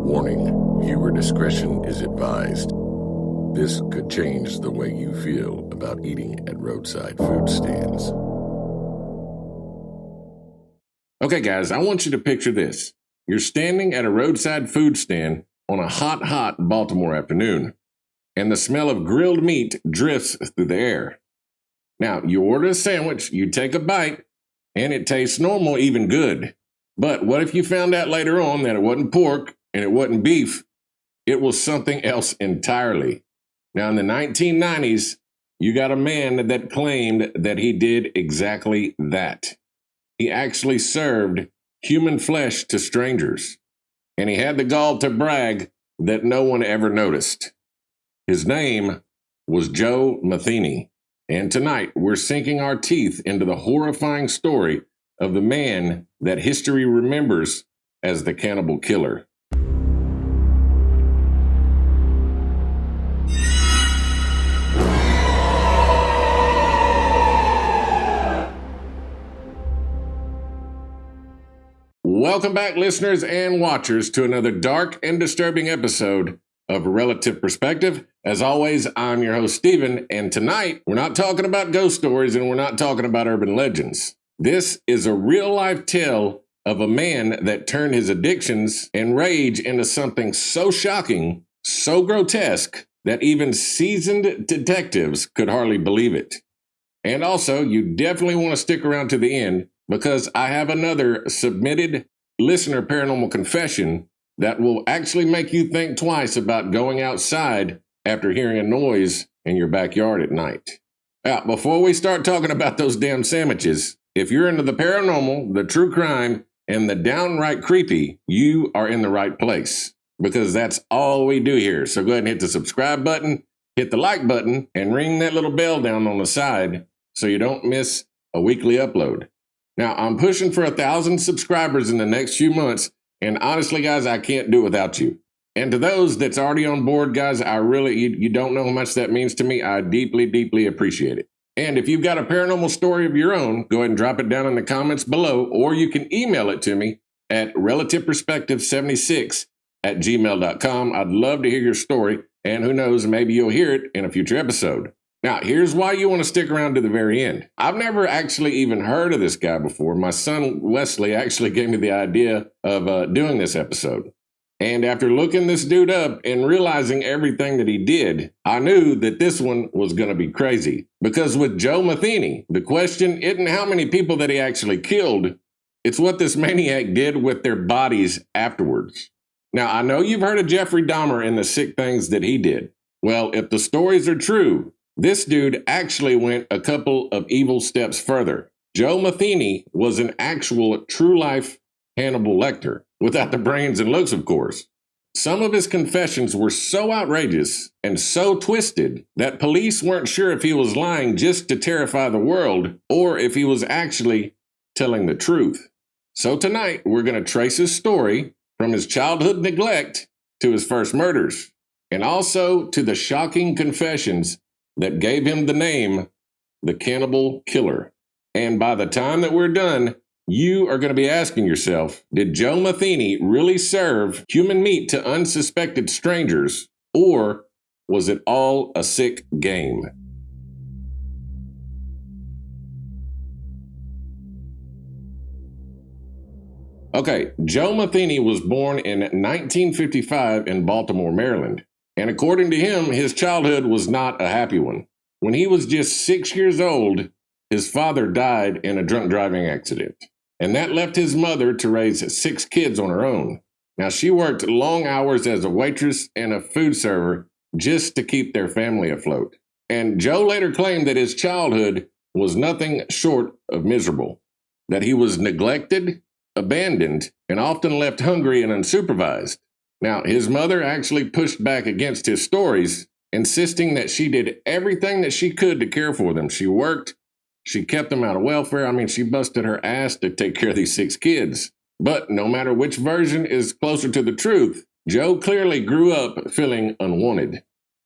Warning, viewer discretion is advised. This could change the way you feel about eating at roadside food stands. Okay, guys, I want you to picture this. You're standing at a roadside food stand on a hot Baltimore afternoon, and the smell of grilled meat drifts through the air. Now, you order a sandwich, you take a bite, and it tastes normal, even good. But what if you found out later on that it wasn't pork and it wasn't beef? It was something else entirely. Now, in the 1990s, you got a man that claimed that he did exactly that. He actually served human flesh to strangers, and he had the gall to brag that no one ever noticed. His name was Joe Metheny, and tonight we're sinking our teeth into the horrifying story of the man that history remembers as the Cannibal Killer. Welcome back, listeners and watchers, to another dark and disturbing episode of Relative Perspective. As always, I'm your host, Steven, and tonight we're not talking about ghost stories and we're not talking about urban legends. This is a real-life tale of a man that turned his addictions and rage into something so shocking, so grotesque, that even seasoned detectives could hardly believe it. And also, you definitely want to stick around to the end, because I have another submitted listener paranormal confession that will actually make you think twice about going outside after hearing a noise in your backyard at night. Now, before we start talking about those damn sandwiches, if you're into the paranormal, the true crime, and the downright creepy, you are in the right place, because that's all we do here. So go ahead and hit the subscribe button, hit the like button, and ring that little bell down on the side so you don't miss a weekly upload. Now, I'm pushing for 1,000 subscribers in the next few months, and honestly, guys, I can't do it without you. And to those that's already on board, guys, you don't know how much that means to me. I deeply appreciate it. And if you've got a paranormal story of your own, go ahead and drop it down in the comments below, or you can email it to me at relativeperspective76@gmail.com. I'd love to hear your story, and who knows, maybe you'll hear it in a future episode. Now, here's why you want to stick around to the very end. I've never actually even heard of this guy before. My son, Wesley, actually gave me the idea of doing this episode. And after looking this dude up and realizing everything that he did, I knew that this one was going to be crazy. Because with Joe Metheny, the question isn't how many people that he actually killed, it's what this maniac did with their bodies afterwards. Now, I know you've heard of Jeffrey Dahmer and the sick things that he did. Well, if the stories are true, this dude actually went a couple of evil steps further. Joe Metheny was an actual true-life Hannibal Lecter, without the brains and looks, of course. Some of his confessions were so outrageous and so twisted that police weren't sure if he was lying just to terrify the world or if he was actually telling the truth. So tonight, we're going to trace his story from his childhood neglect to his first murders, and also to the shocking confessions that gave him the name, the Cannibal Killer. And by the time that we're done, you are going to be asking yourself, did Joe Metheny really serve human meat to unsuspected strangers, or was it all a sick game? Okay, Joe Metheny was born in 1955 in Baltimore, Maryland. And according to him, his childhood was not a happy one. When he was just 6 years old, his father died in a drunk driving accident. And that left his mother to raise 6 kids on her own. Now, she worked long hours as a waitress and a food server just to keep their family afloat. And Joe later claimed that his childhood was nothing short of miserable, that he was neglected, abandoned, and often left hungry and unsupervised. Now, his mother actually pushed back against his stories, insisting that she did everything that she could to care for them. She worked, she kept them out of welfare. I mean, she busted her ass to take care of these 6 kids. But no matter which version is closer to the truth, Joe clearly grew up feeling unwanted.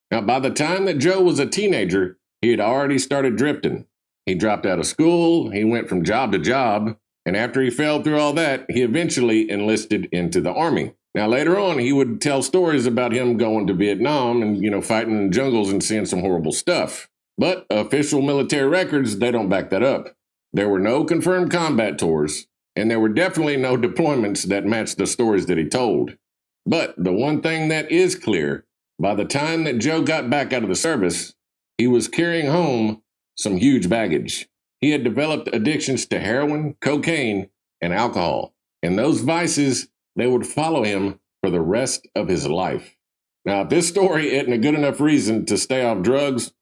Now, by the time that Joe was a teenager, he had already started drifting. He dropped out of school, he went from job to job, and after he failed through all that, he eventually enlisted into the Army. Now, later on, he would tell stories about him going to Vietnam and, fighting in jungles and seeing some horrible stuff. But official military records, they don't back that up. There were no confirmed combat tours, and there were definitely no deployments that matched the stories that he told. But the one thing that is clear, by the time that Joe got back out of the service, he was carrying home some huge baggage. He had developed addictions to heroin, cocaine, and alcohol. And those vices, they would follow him for the rest of his life. Now, if this story isn't a good enough reason to stay off drugs,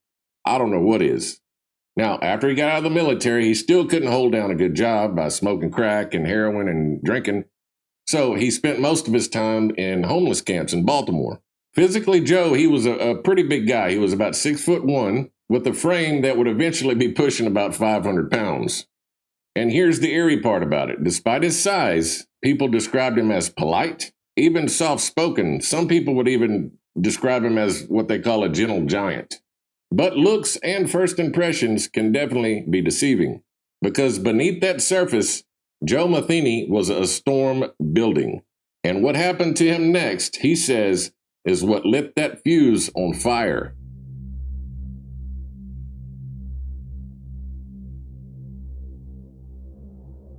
I don't know what is. Now, after he got out of the military, he still couldn't hold down a good job by smoking crack and heroin and drinking. So he spent most of his time in homeless camps in Baltimore. Physically, Joe, he was a pretty big guy. He was about 6'1", with a frame that would eventually be pushing about 500 pounds. And here's the eerie part about it. Despite his size, people described him as polite, even soft-spoken. Some people would even describe him as what they call a gentle giant. But looks and first impressions can definitely be deceiving, because beneath that surface, Joe Metheny was a storm building. And what happened to him next, he says, is what lit that fuse on fire.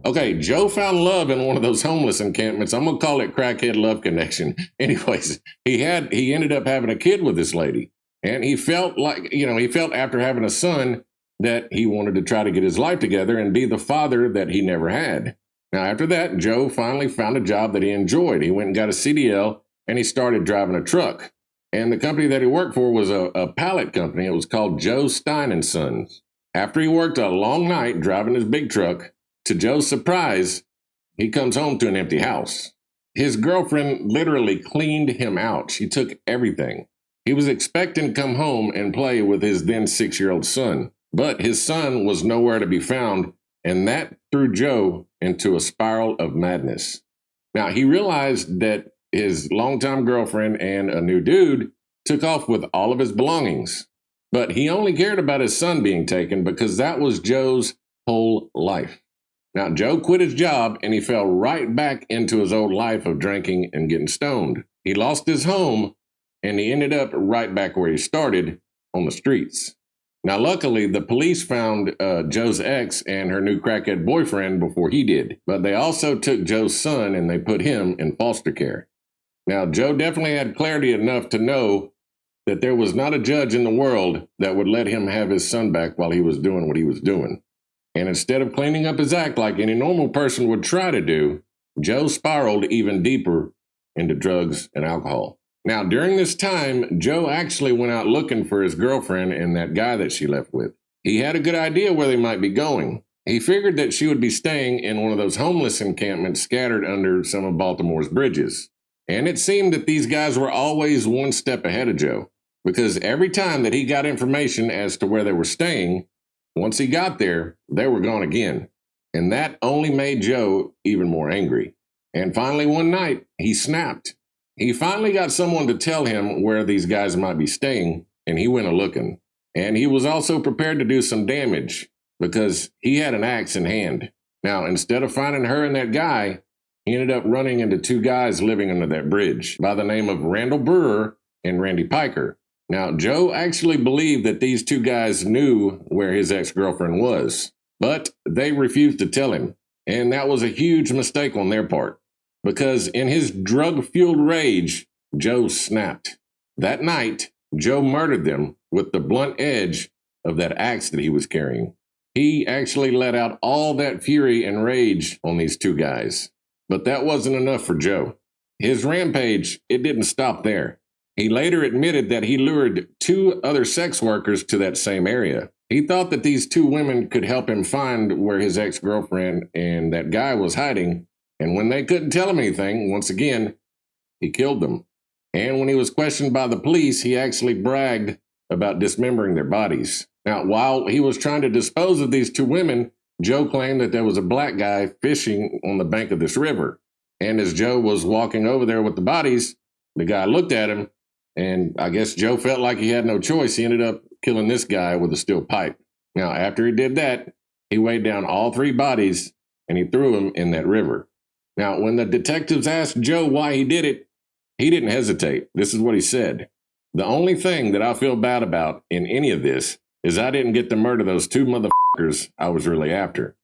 Okay, Joe found love in one of those homeless encampments. I'm going to call it crackhead love connection. Anyways, he ended up having a kid with this lady. And he felt after having a son that he wanted to try to get his life together and be the father that he never had. Now, after that, Joe finally found a job that he enjoyed. He went and got a CDL and he started driving a truck. And the company that he worked for was a pallet company. It was called Joe Stein and Sons. After he worked a long night driving his big truck, to Joe's surprise, he comes home to an empty house. His girlfriend literally cleaned him out. She took everything. He was expecting to come home and play with his then 6-year-old son, but his son was nowhere to be found, and that threw Joe into a spiral of madness. Now, he realized that his longtime girlfriend and a new dude took off with all of his belongings, but he only cared about his son being taken because that was Joe's whole life. Now, Joe quit his job and he fell right back into his old life of drinking and getting stoned. He lost his home and he ended up right back where he started, on the streets. Now, luckily, the police found Joe's ex and her new crackhead boyfriend before he did, but they also took Joe's son and they put him in foster care. Now, Joe definitely had clarity enough to know that there was not a judge in the world that would let him have his son back while he was doing what he was doing. And instead of cleaning up his act like any normal person would try to do, Joe spiraled even deeper into drugs and alcohol. Now, during this time, Joe actually went out looking for his girlfriend and that guy that she left with. He had a good idea where they might be going. He figured that she would be staying in one of those homeless encampments scattered under some of Baltimore's bridges. And it seemed that these guys were always one step ahead of Joe, because every time that he got information as to where they were staying, once he got there, they were gone again. And that only made Joe even more angry. And finally, one night, he snapped. He finally got someone to tell him where these guys might be staying, and he went a-looking. And he was also prepared to do some damage, because he had an axe in hand. Now, instead of finding her and that guy, he ended up running into 2 guys living under that bridge by the name of Randall Brewer and Randy Piker. Now, Joe actually believed that these 2 guys knew where his ex-girlfriend was, but they refused to tell him. And that was a huge mistake on their part, because in his drug-fueled rage, Joe snapped. That night, Joe murdered them with the blunt edge of that axe that he was carrying. He actually let out all that fury and rage on these 2 guys. But that wasn't enough for Joe. His rampage, it didn't stop there. He later admitted that he lured 2 other sex workers to that same area. He thought that these 2 women could help him find where his ex-girlfriend and that guy was hiding, and when they couldn't tell him anything, once again, he killed them. And when he was questioned by the police, he actually bragged about dismembering their bodies. Now, while he was trying to dispose of these 2 women, Joe claimed that there was a black guy fishing on the bank of this river. And as Joe was walking over there with the bodies, the guy looked at him, and I guess Joe felt like he had no choice. He ended up killing this guy with a steel pipe. Now, after he did that, he weighed down all 3 bodies and he threw them in that river. Now, when the detectives asked Joe why he did it, he didn't hesitate. This is what he said. The only thing that I feel bad about in any of this is I didn't get to murder those two motherfuckers I was really after.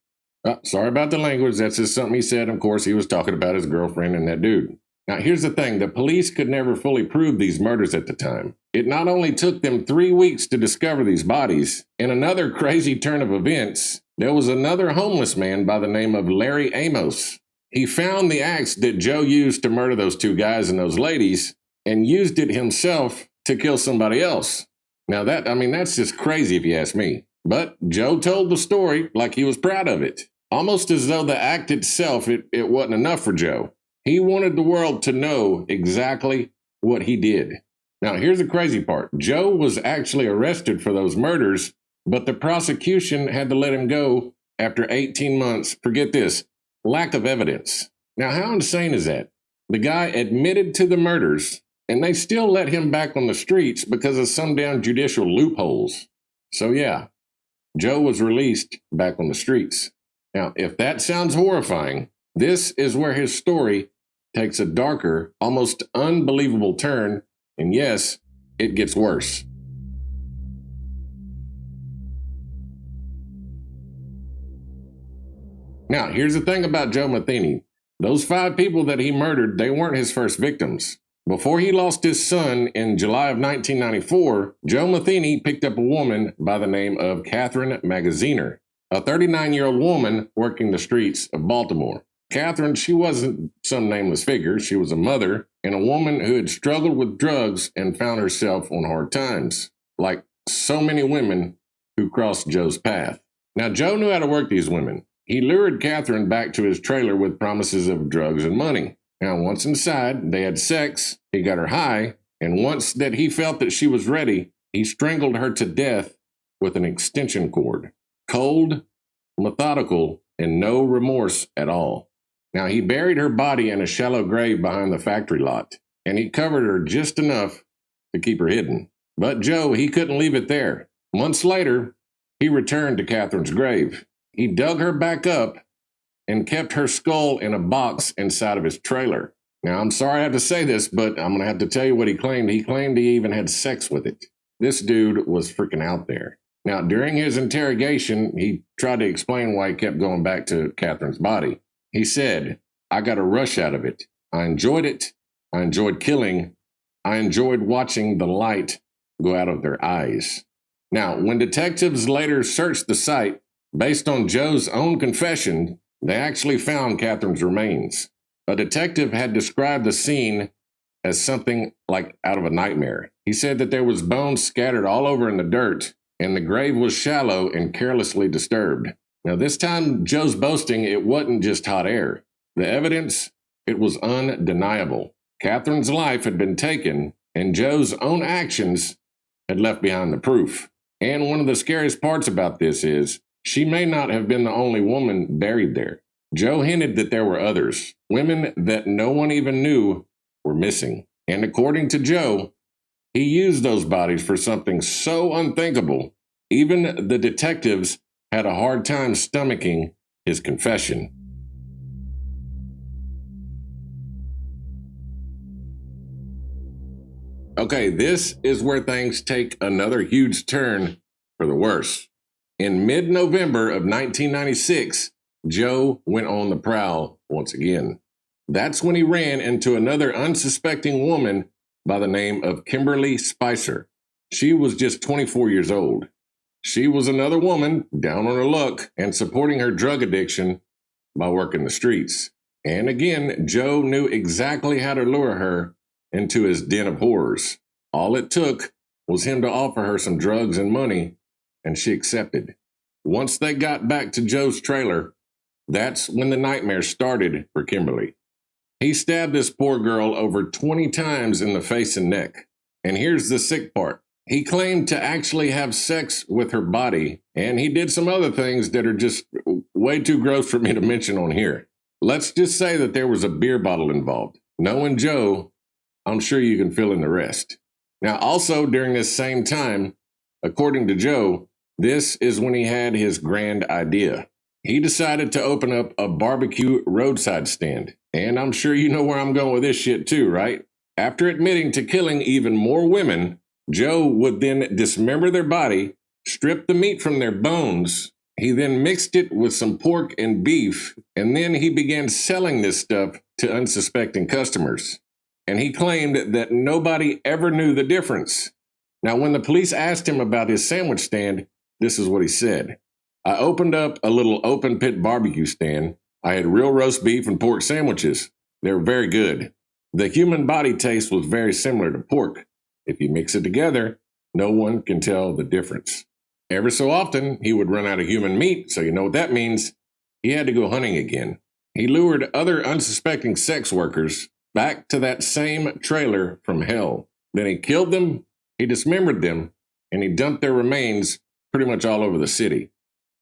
Sorry about the language. That's just something he said. Of course, he was talking about his girlfriend and that dude. Now, here's the thing. The police could never fully prove these murders at the time. It not only took them 3 weeks to discover these bodies, in another crazy turn of events, there was another homeless man by the name of Larry Amos. He found the axe that Joe used to murder those two guys and those ladies and used it himself to kill somebody else. Now that's just crazy if you ask me. But Joe told the story like he was proud of it. Almost as though the act itself, it wasn't enough for Joe. He wanted the world to know exactly what he did. Now, here's the crazy part. Joe was actually arrested for those murders, but the prosecution had to let him go after 18 months. Forget this, lack of evidence. Now, how insane is that? The guy admitted to the murders, and they still let him back on the streets because of some damn judicial loopholes. So yeah, Joe was released back on the streets. Now, if that sounds horrifying, this is where his story takes a darker, almost unbelievable turn, and yes, it gets worse. Now, here's the thing about Joe Metheny. Those 5 people that he murdered, they weren't his first victims. Before he lost his son in July of 1994, Joe Metheny picked up a woman by the name of Catherine Magaziner, a 39-year-old woman working the streets of Baltimore. Catherine, she wasn't some nameless figure. She was a mother and a woman who had struggled with drugs and found herself on hard times, like so many women who crossed Joe's path. Now, Joe knew how to work these women. He lured Catherine back to his trailer with promises of drugs and money. Now, once inside, they had sex, he got her high, and once that he felt that she was ready, he strangled her to death with an extension cord. Cold, methodical, and no remorse at all. Now, he buried her body in a shallow grave behind the factory lot, and he covered her just enough to keep her hidden. But Joe, he couldn't leave it there. Months later, he returned to Catherine's grave. He dug her back up and kept her skull in a box inside of his trailer. Now, I'm sorry I have to say this, but I'm going to have to tell you what he claimed. He claimed he even had sex with it. This dude was freaking out there. Now, during his interrogation, he tried to explain why he kept going back to Catherine's body. He said, "I got a rush out of it. I enjoyed it. I enjoyed killing. I enjoyed watching the light go out of their eyes." Now, when detectives later searched the site, based on Joe's own confession, they actually found Catherine's remains. A detective had described the scene as something like out of a nightmare. He said that there was bones scattered all over in the dirt, and the grave was shallow and carelessly disturbed. Now, this time, Joe's boasting, it wasn't just hot air. The evidence, it was undeniable. Catherine's life had been taken, and Joe's own actions had left behind the proof. And one of the scariest parts about this is, she may not have been the only woman buried there. Joe hinted that there were others, women that no one even knew were missing. And according to Joe, he used those bodies for something so unthinkable, even the detectives had a hard time stomaching his confession. Okay, this is where things take another huge turn for the worse. In mid-November of 1996, Joe went on the prowl once again. That's when he ran into another unsuspecting woman by the name of Kimberly Spicer. She was just 24 years old. She was another woman down on her luck and supporting her drug addiction by working the streets. And again, Joe knew exactly how to lure her into his den of horrors. All it took was him to offer her some drugs and money, and she accepted. Once they got back to Joe's trailer, that's when the nightmare started for Kimberly. He stabbed this poor girl over 20 times in the face and neck. And here's the sick part. He claimed to actually have sex with her body, and he did some other things that are just way too gross for me to mention on here. Let's just say that there was a beer bottle involved. Knowing Joe, I'm sure you can fill in the rest. Now, also during this same time, according to Joe, this is when he had his grand idea. he decided to open up a barbecue roadside stand. And I'm sure you know where I'm going with this shit too, right? After admitting to killing even more women, Joe would then dismember their body, strip the meat from their bones. He then mixed it with some pork and beef, and then he began selling this stuff to unsuspecting customers. And he claimed that nobody ever knew the difference. Now, when the police asked him about his sandwich stand, this is what he said. I opened up a little open pit barbecue stand. I had real roast beef and pork sandwiches. They were very good. The human body taste was very similar to pork. If you mix it together, no one can tell the difference. Every so often, he would run out of human meat, so you know what that means. He had to go hunting again. He lured other unsuspecting sex workers back to that same trailer from hell. Then he killed them, he dismembered them, and he dumped their remains pretty much all over the city.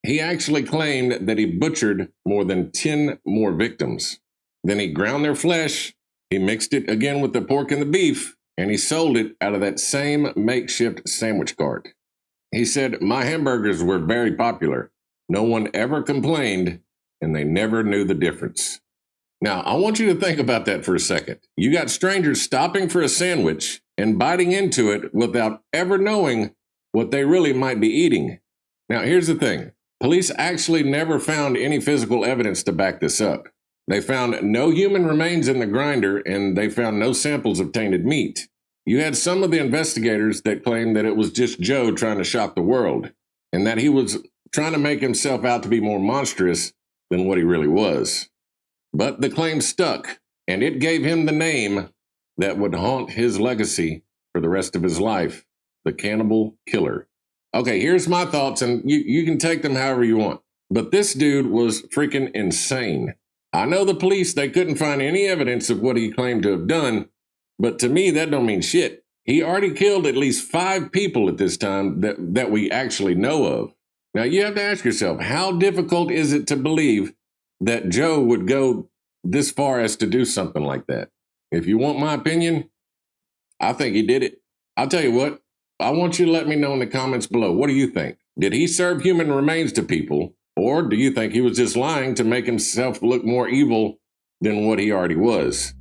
He actually claimed that he butchered more than 10 more victims. Then he ground their flesh, he mixed it again with the pork and the beef, and he sold it out of that same makeshift sandwich cart. He said, my hamburgers were very popular. No one ever complained, and they never knew the difference. Now, I want you to think about that for a second. You got strangers stopping for a sandwich and biting into it without ever knowing what they really might be eating. Now, here's the thing. Police actually never found any physical evidence to back this up. They found no human remains in the grinder, and they found no samples of tainted meat. You had some of the investigators that claimed that it was just Joe trying to shock the world, and that he was trying to make himself out to be more monstrous than what he really was. But the claim stuck, and it gave him the name that would haunt his legacy for the rest of his life, the Cannibal Killer. Okay, here's my thoughts, and you can take them however you want. But this dude was freaking insane. I know the police, they couldn't find any evidence of what he claimed to have done, but to me, that don't mean shit. He already killed at least 5 people at this time that we actually know of. Now, you have to ask yourself, how difficult is it to believe that Joe would go this far as to do something like that? If you want my opinion, I think he did it. I'll tell you what, I want you to let me know in the comments below. What do you think? Did he serve human remains to people, or do you think he was just lying to make himself look more evil than what he already was?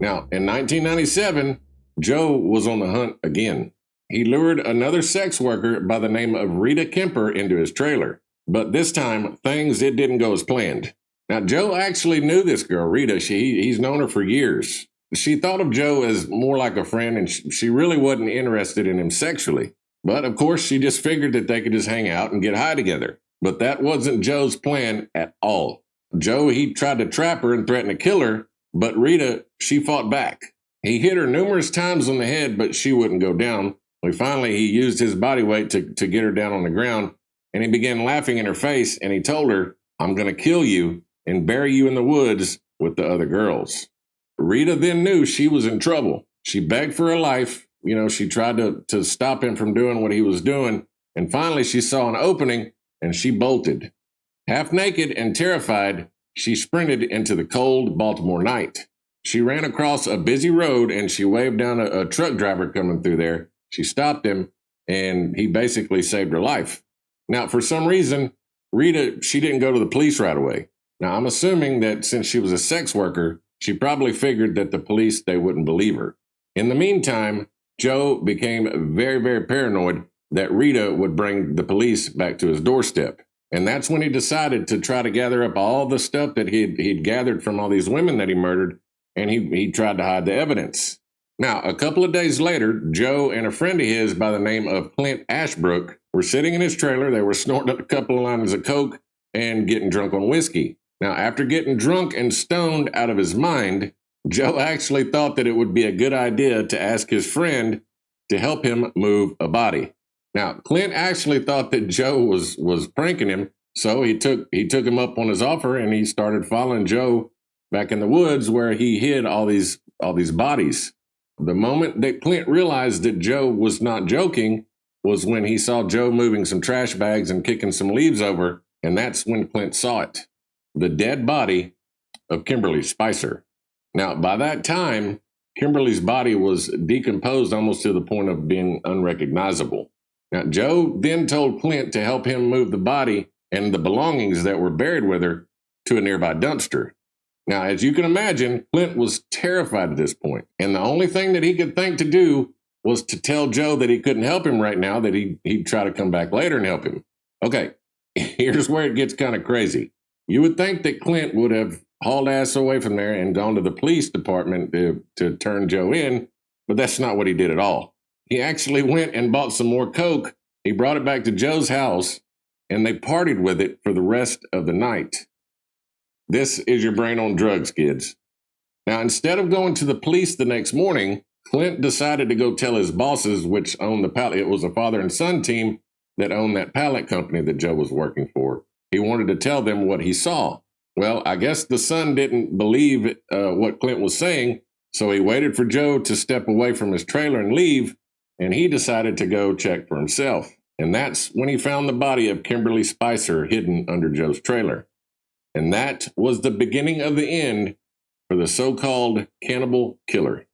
Now, in 1997, Joe was on the hunt again. He lured another sex worker by the name of Rita Kemper into his trailer. But this time, it didn't go as planned. Now, Joe actually knew this girl, Rita. He's known her for years. She thought of Joe as more like a friend, and she really wasn't interested in him sexually. But, of course, she just figured that they could just hang out and get high together. But that wasn't Joe's plan at all. Joe, he tried to trap her and threaten to kill her, but Rita, she fought back. He hit her numerous times on the head, but she wouldn't go down. Finally, he used his body weight to get her down on the ground, and he began laughing in her face, and he told her, I'm going to kill you and bury you in the woods with the other girls. Rita then knew she was in trouble. She begged for her life. She tried to stop him from doing what he was doing, and finally she saw an opening, and she bolted. Half naked and terrified, she sprinted into the cold Baltimore night. She ran across a busy road, and she waved down a truck driver coming through there. She stopped him, and he basically saved her life. Now, for some reason, Rita, she didn't go to the police right away. Now, I'm assuming that since she was a sex worker, she probably figured that the police, they wouldn't believe her. In the meantime, Joe became very, very paranoid that Rita would bring the police back to his doorstep. And that's when he decided to try to gather up all the stuff that he'd gathered from all these women that he murdered, and he tried to hide the evidence. Now, a couple of days later, Joe and a friend of his by the name of Clint Ashbrook were sitting in his trailer. They were snorting up a couple of lines of coke and getting drunk on whiskey. Now, after getting drunk and stoned out of his mind, Joe actually thought that it would be a good idea to ask his friend to help him move a body. Now, Clint actually thought that Joe was pranking him, so he took him up on his offer, and he started following Joe back in the woods where he hid all these bodies. The moment that Clint realized that Joe was not joking was when he saw Joe moving some trash bags and kicking some leaves over, and that's when Clint saw it. The dead body of Kimberly Spicer. Now, by that time, Kimberly's body was decomposed almost to the point of being unrecognizable. Now, Joe then told Clint to help him move the body and the belongings that were buried with her to a nearby dumpster. Now, as you can imagine, Clint was terrified at this point, and the only thing that he could think to do was to tell Joe that he couldn't help him right now, that he'd try to come back later and help him. Okay, here's where it gets kind of crazy. You would think that Clint would have hauled ass away from there and gone to the police department to turn Joe in, but that's not what he did at all. He actually went and bought some more coke. He brought it back to Joe's house, and they partied with it for the rest of the night. This is your brain on drugs, kids. Now, instead of going to the police the next morning, Clint decided to go tell his bosses, which owned the pallet. It was a father and son team that owned that pallet company that Joe was working for. He wanted to tell them what he saw. Well, I guess the son didn't believe what Clint was saying, so he waited for Joe to step away from his trailer and leave, and he decided to go check for himself. And that's when he found the body of Kimberly Spicer hidden under Joe's trailer. And that was the beginning of the end for the so-called Cannibal Killer.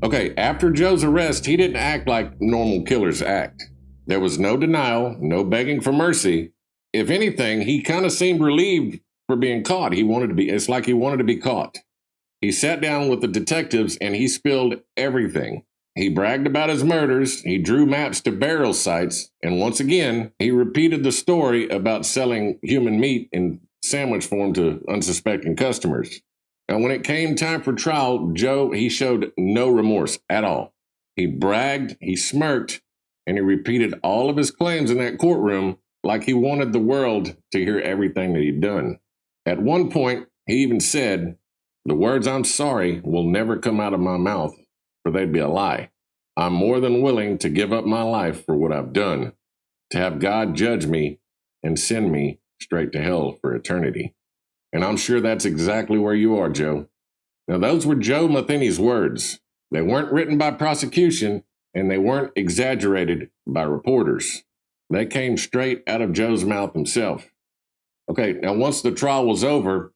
Okay, after Joe's arrest, he didn't act like normal killers act. There was no denial, no begging for mercy. If anything, he kind of seemed relieved for being caught. It's like he wanted to be caught. He sat down with the detectives and he spilled everything. He bragged about his murders, he drew maps to burial sites, and once again, he repeated the story about selling human meat in sandwich form to unsuspecting customers. And when it came time for trial, Joe, he showed no remorse at all. He bragged, he smirked, and he repeated all of his claims in that courtroom like he wanted the world to hear everything that he'd done. At one point, he even said, "The words 'I'm sorry' will never come out of my mouth, for they'd be a lie. I'm more than willing to give up my life for what I've done, to have God judge me and send me straight to hell for eternity." And I'm sure that's exactly where you are, Joe. Now, those were Joe Metheny's words. They weren't written by prosecution, and they weren't exaggerated by reporters. They came straight out of Joe's mouth himself. Okay, now once the trial was over,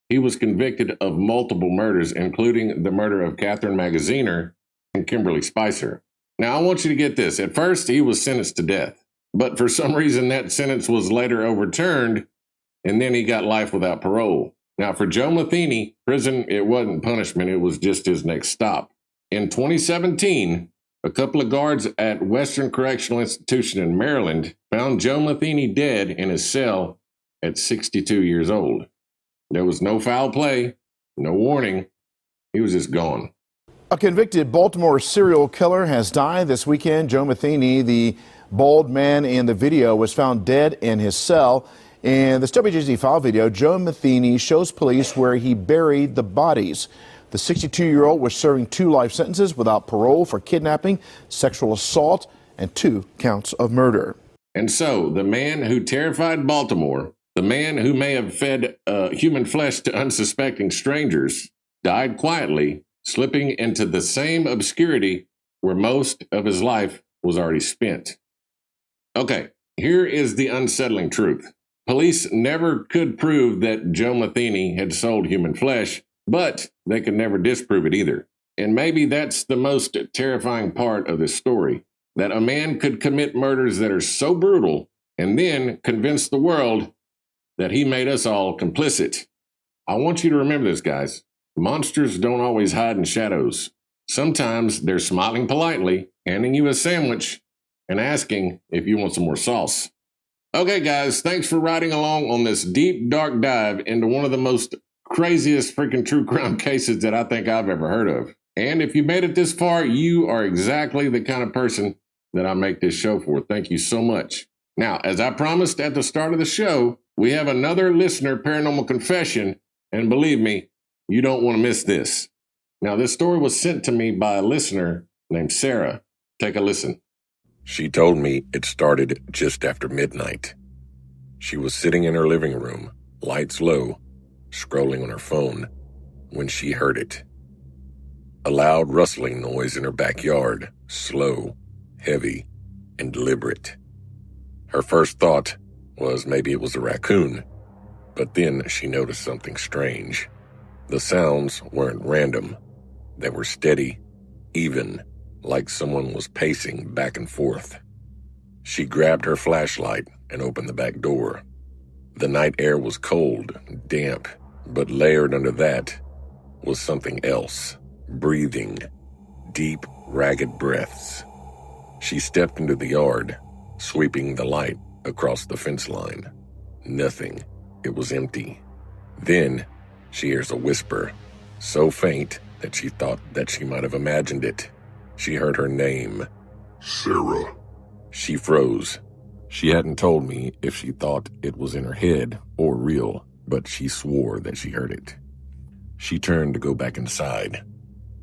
he was convicted of multiple murders, including the murder of Catherine Magaziner and Kimberly Spicer. Now, I want you to get this. At first, he was sentenced to death, but for some reason, that sentence was later overturned, and then he got life without parole. Now, for Joe Metheny, prison, it wasn't punishment, it was just his next stop. In 2017, a couple of guards at Western Correctional Institution in Maryland found Joe Metheny dead in his cell at 62 years old. There was no foul play, no warning. He was just gone. A convicted Baltimore serial killer has died this weekend. Joe Metheny, the bald man in the video, was found dead in his cell. In this WJZ file video, Joe Metheny shows police where he buried the bodies. The 62-year-old was serving 2 life sentences without parole for kidnapping, sexual assault, and 2 counts of murder. And so, the man who terrified Baltimore, the man who may have fed human flesh to unsuspecting strangers, died quietly, slipping into the same obscurity where most of his life was already spent. Okay, here is the unsettling truth. Police never could prove that Joe Metheny had sold human flesh, but they could never disprove it either. And maybe that's the most terrifying part of this story, that a man could commit murders that are so brutal and then convince the world that he made us all complicit. I want you to remember this, guys. Monsters don't always hide in shadows. Sometimes they're smiling politely, handing you a sandwich, and asking if you want some more sauce. Okay, guys, thanks for riding along on this deep, dark dive into one of the most craziest freaking true crime cases that I think I've ever heard of. And if you made it this far, you are exactly the kind of person that I make this show for. Thank you so much. Now, as I promised at the start of the show, we have another listener paranormal confession, and believe me, you don't want to miss this. Now, this story was sent to me by a listener named Sarah. Take a listen. She told me it started just after midnight. She was sitting in her living room, lights low, scrolling on her phone, when she heard it. A loud rustling noise in her backyard, slow, heavy, and deliberate. Her first thought was maybe it was a raccoon, But then she noticed something strange. The sounds weren't random. They were steady, even, like someone was pacing back and forth. She grabbed her flashlight and opened the back door. The night air was cold, damp, but layered under that was something else, breathing, deep, ragged breaths. She stepped into the yard, sweeping the light across the fence line. Nothing. It was empty. Then she hears a whisper, so faint that she thought that she might have imagined it. She heard her name. Sarah. She froze. She hadn't told me if she thought it was in her head or real, but she swore that she heard it. She turned to go back inside,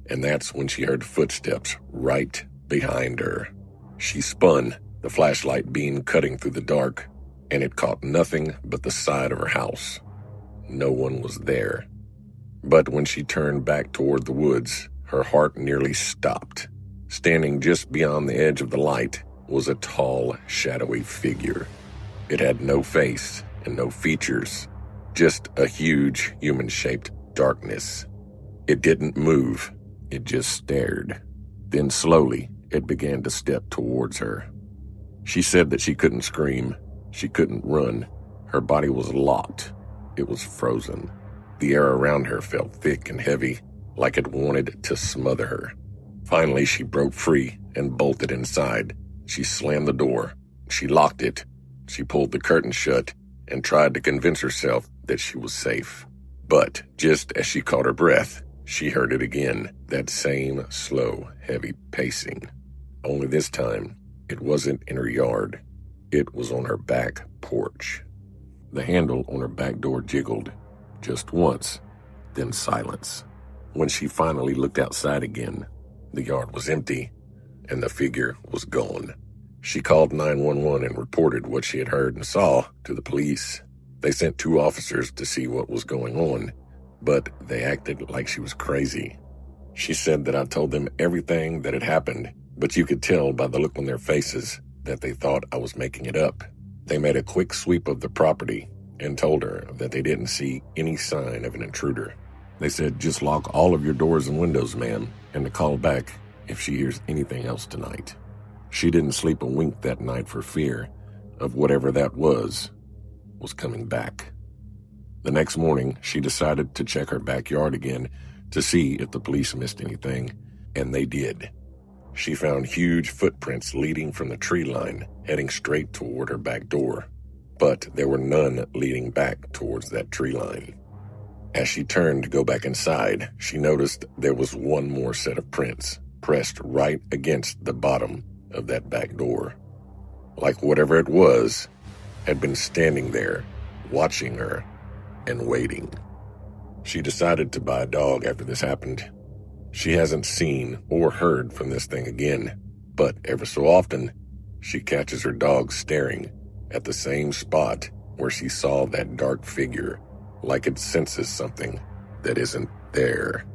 and that's when she heard footsteps right behind her. She spun, the flashlight beam cutting through the dark, and it caught nothing but the side of her house. No one was there. But when she turned back toward the woods, her heart nearly stopped. Standing just beyond the edge of the light was a tall, shadowy figure. It had no face and no features, just a huge human-shaped darkness. It didn't move, it just stared. Then slowly, it began to step towards her. She said that she couldn't scream, she couldn't run. Her body was locked. It was frozen. The air around her felt thick and heavy, like it wanted to smother her. Finally, she broke free and bolted inside. She slammed the door. She locked it. She pulled the curtain shut and tried to convince herself that she was safe. But just as she caught her breath, she heard it again, that same slow, heavy pacing. Only this time, it wasn't in her yard. It was on her back porch. The handle on her back door jiggled, just once, then silence. When she finally looked outside again, the yard was empty, and the figure was gone. She called 911 and reported what she had heard and saw to the police. They sent 2 officers to see what was going on, but they acted like she was crazy. She said that I told them everything that had happened, but you could tell by the look on their faces that they thought I was making it up. They made a quick sweep of the property and told her that they didn't see any sign of an intruder. They said, just lock all of your doors and windows, ma'am, and to call back if she hears anything else tonight. She didn't sleep a wink that night for fear of whatever that was coming back. The next morning, she decided to check her backyard again to see if the police missed anything, and they did. She found huge footprints leading from the tree line, heading straight toward her back door, but there were none leading back towards that tree line. As she turned to go back inside, she noticed there was one more set of prints pressed right against the bottom of that back door. Like whatever it was had been standing there, watching her and waiting. She decided to buy a dog after this happened. She hasn't seen or heard from this thing again, but ever so often, she catches her dog staring at the same spot where she saw that dark figure, like it senses something that isn't there.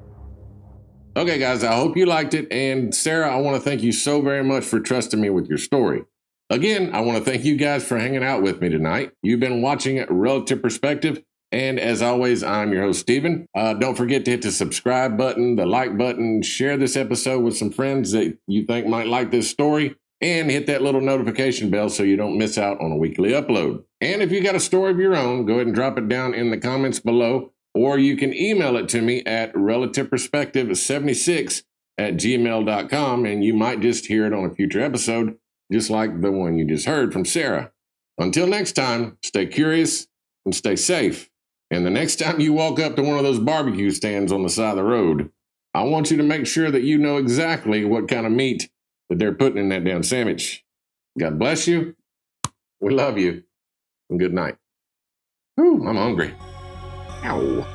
Okay, guys, I hope you liked it. And Sarah, I want to thank you so very much for trusting me with your story. Again, I want to thank you guys for hanging out with me tonight. You've been watching Relative Perspective. And as always, I'm your host, Steven. Don't forget to hit the subscribe button, the like button, share this episode with some friends that you think might like this story, and hit that little notification bell so you don't miss out on a weekly upload. And if you got a story of your own, go ahead and drop it down in the comments below, or you can email it to me at relativeperspective76@gmail.com, and you might just hear it on a future episode, just like the one you just heard from Sarah. Until next time, stay curious and stay safe. And the next time you walk up to one of those barbecue stands on the side of the road, I want you to make sure that you know exactly what kind of meat that they're putting in that damn sandwich. God bless you. We love you. And good night. Whew, I'm hungry. Ow.